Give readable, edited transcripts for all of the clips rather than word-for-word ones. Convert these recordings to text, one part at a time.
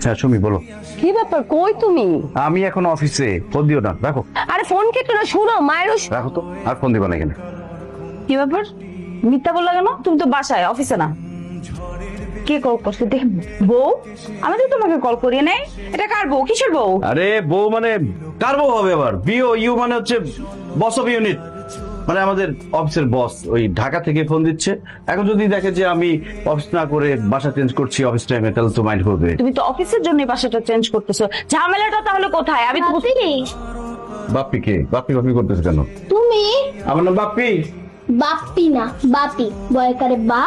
হ্যাঁ সুমি বলো। কি ব্যাপার, কই তুমি? আমি এখন অফিসে, ফোন দিও না, রাখো। আরে ফোন কেটে না, শুনো মায়েরও। রাখো তো, আর ফোন দিবা না এখানে। কি ব্যাপার, মিথ্যা বললা কেন? তুমি তো বাসায়, অফিসে না। কে কল করছে দেখ? বউ? আমি তো তোমাকে কল করিয়ে নাই। এটা কার বউ? কিসের বউ? আরে বউ মানে কার বউ হবে আবার? বিও ইউ মানে হচ্ছে বস অফ ইউনিট, মানে আমাদের অফিসের বস। ওই ঢাকা থেকে ফোন দিচ্ছে। এখন যদি দেখে যে আমি অফিস না করে বাসা চেঞ্জ করছি অফিস টাইমে, তাহলে তো মাইন্ড করবে। তুমি তো অফিসের জন্য বাসাটা চেঞ্জ করতেছো, ঝামেলাটা তাহলে কোথায়? আমি তো বাপ্পি কে বাপ্পি বাপ্পি করতেছে কেন? তুমি আমার নাম বাপ্পি। বাপ্পি না বাপি, বয়কারে বা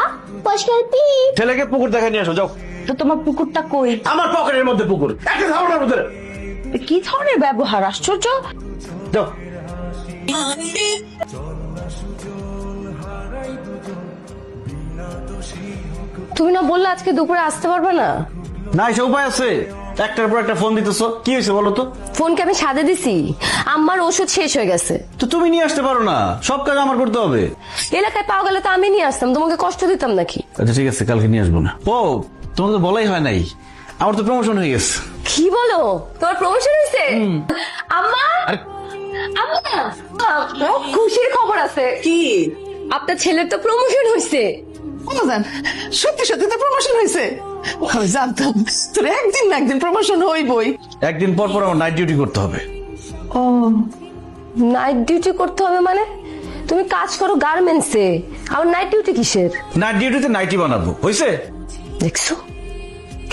পয়স্কার পি। ছেলেকে পুকুর দেখা নিয়ে আসো, যাও। তো তোমার পুকুরটা কই? আমার পকেটের মধ্যে পুকুর, একটা ধারণার মধ্যে। কি ধরনের ব্যবহার, আশ্চর্য। যাও। তুমি না বললে আজকে দুপুরে আসতে পারবে না? না এসে উপায় আছে? একটার পর একটা ফোন দিতেছো, কি হয়েছে বলো তো? ফোনকে আমি সাজে দিছি, আমার ওষুধ শেষ হয়ে গেছে। তো তুমি নিয়ে আসতে পারো না? সব কাজ আমার করতে হবে। এলাকায় পাওয়া গেলে তো আমি নিয়ে আসতাম, তোমাকে কষ্ট দিতাম নাকি? আচ্ছা ঠিক আছে, কালকে নিয়ে আসবো না। ও তোমাকে তো বলাই হয় নাই, আমার তো প্রমোশন হয়ে গেছে। কি বলো, তোমার প্রমোশন হয়েছে? আম্মা, আরে আম্মা, খুশির খবর আছে। কি? আপনার ছেলের তো প্রমোশন হয়েছে। জান, সত্যি সত্যি তো প্রমোশন হয়েছে? আমি জানতাম তোর একদিন না একদিন প্রমোশন হইবই। একদিন পর পর আমার নাইট ডিউটি করতে হবে। ও, নাইট ডিউটি করতে হবে মানে? তুমি কাজ করো গার্মেন্টসে, আমার নাইট ডিউটি কিসের? নাইট ডিউটিতে নাইটি বানাবো, হয়েছে? দেখছো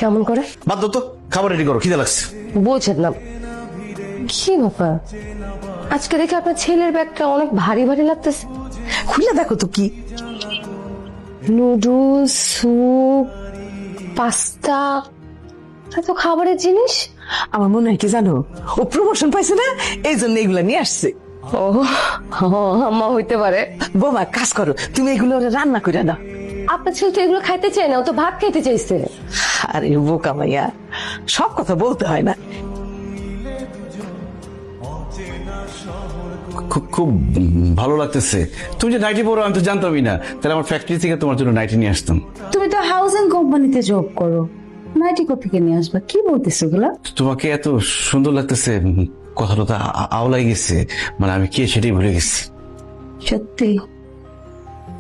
কেমন করে? বাদ দাও তো, খাবার রেডি করো, খিদে লাগছে। বলছেন না কি ব্যাপার, আজকে দেখে আপনার ছেলের ব্যাগটা অনেক ভারী ভারী লাগতেছে। খুলে দেখো তো কি। নুডলস, স্যুপ, পাস্তা, এত খাবারের জিনিস। আমার মনে হয় কি জানো, ও প্রমোশন পাইছে না, এই জন্য এগুলা নিয়ে আসছে। ও আম্মা, হইতে পারে। বৌমা কাজ করো, তুমি এগুলো ওরে রান্না করে দাও। আপনার ছেলে তো এগুলো খাইতে চায় না, ও তো ভাত খাইতে চাইছে। আরে বোকা মাইয়া, সব কথা বলতে হয় না। খুব খুব ভালো লাগতেছে। তুমি যে নাইটি পরো আমি তো জানতামই না, তাহলে আমার ফ্যাক্টরি থেকে তোমার জন্য নাইটি নিয়ে আসতাম। তুমি তো হাউজিং কোম্পানিতে জব করো, নাইটি কোথেকে নিয়ে আসবা? কি বলতেছো এগুলা? তোমাকে এত সুন্দর লাগতেছে, কথাটা তো আওলাই গেছে, মানে আমি কে সেটাই ভুলে গেছি। সত্যি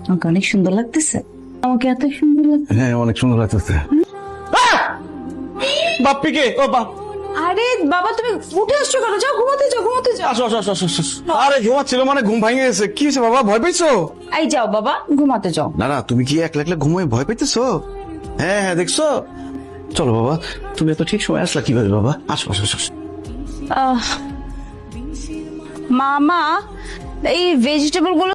আমাকে অনেক সুন্দর লাগতেছে। আমাকে এত সুন্দর লাগছে। হ্যাঁ অনেক সুন্দর লাগতেছে। বাপ্পি কে? ও বাপ, আরে বাবা, তুমি উঠে আসছো কেন? যাও ঘুমাতে যাও, ঘুমাতে যাও। আসো আসো আসো আসো। আরে ঘুমাচ্ছিল মানে ঘুম ভাঙে গেছে। কি হয়েছে বাবা, ভয় পেয়েছো? এই যাও বাবা, ঘুমাতে যাও। না না, তুমি কি একলা একলা ঘুমিয়ে ভয় পেতেছো? হ্যাঁ হ্যাঁ দেখছো। চলো বাবা, তুমি এত ঠিক সময় আসলা কিভাবে বাবা? আসো আসো আসো। মামা, এই ভেজিটেবল গুলো